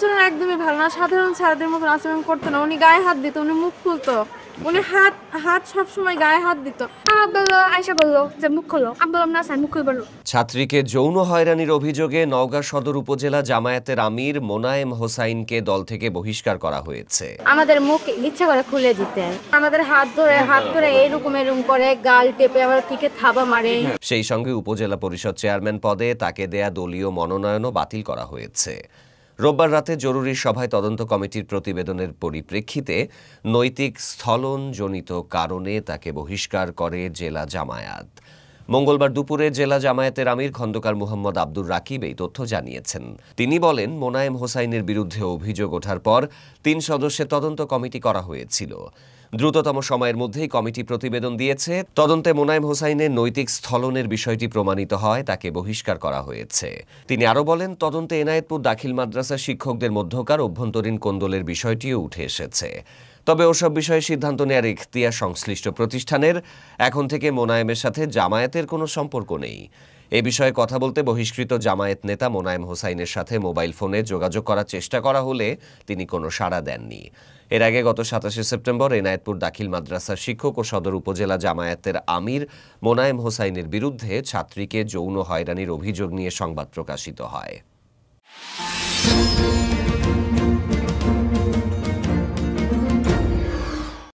আচরণ একদমই ভালো না, সাধারণ ছাত্রদের মতন আচরণ করতো না। উনি গায়ে হাত দিত, উনি মুখ খুলতো, উনি হাত হাত সবসময় গায়ে হাত দিত। আমার বললো, আয়সা বললো যে মুখ খোলো, আমি বললাম না স্যার মুখ খুলবো না। ছাত্রীকে যৌন হয়রানির অভিযোগে নওগাঁ সদর উপজেলা জামায়াতের আমির মোনায়েম হোসাইনকে দল থেকে বহিষ্কার করা হয়েছে। আমাদের মুখ ইচ্ছা করে খুলে দিতেন, আমাদের হাত ধরে এরকম করে গাল টেপে আবার পিঠে থাবা মারে। সেই সঙ্গে উপজেলা পরিষদ চেয়ারম্যান পদে তাকে দেয়া দলীয় মনোনয়নও বাতিল করা হয়েছে। রোববার রাতে জরুরি সভায় তদন্ত কমিটির প্রতিবেদনের পরিপ্রেক্ষিতে নৈতিক স্থলনজনিত কারণে তাকে বহিষ্কার করে জেলা জামায়াত। মঙ্গলবার দুপুরে জেলা জামায়াতের আমির খন্দকার মুহাম্মদ আব্দুর রাকিব এই তথ্য জানিয়েছেন। তিনি বলেন, মোনায়েম হোসাইনের বিরুদ্ধে অভিযোগ ওঠার পর ৩ সদস্যের তদন্ত কমিটি করা হয়েছিল। দ্রুততম সময়ের মধ্যেই কমিটি প্রতিবেদন দিয়েছে। তদন্তে মোনায়েম হোসাইনের নৈতিক স্থলনের বিষয়টি প্রমাণিত হয় তাকে বহিষ্কার করা হয়েছে। তিনি আরও বলেন, তদন্তে এনায়েতপুর দাখিল মাদ্রাসার শিক্ষকদের মধ্যকার অভ্যন্তরীণ কোন্দলের বিষয়টিও উঠে এসেছে। তবে ওসব বিষয়ে সিদ্ধান্ত নেয়ার ইখতিয়ার সংশ্লিষ্ট প্রতিষ্ঠানের। এখন থেকে মোনায়েমের সাথে জামায়াতের কোনো সম্পর্ক নেই। এ বিষয়ে কথা বলতে বহিষ্কৃত জামায়াত নেতা মোনায়েম হোসাইনের সাথে মোবাইল ফোনে যোগাযোগ করার চেষ্টা করা হলে তিনি কোনো সাড়া দেননি। এর আগে গত ২৭ সেপ্টেম্বর এনায়েতপুর দাখিল মাদ্রাসার শিক্ষক ও সদর উপজেলা জামায়াতের আমির মোনায়েম হোসাইনের বিরুদ্ধে ছাত্রীকে যৌন হয়রানির অভিযোগ নিয়ে সংবাদ প্রকাশিত হয়।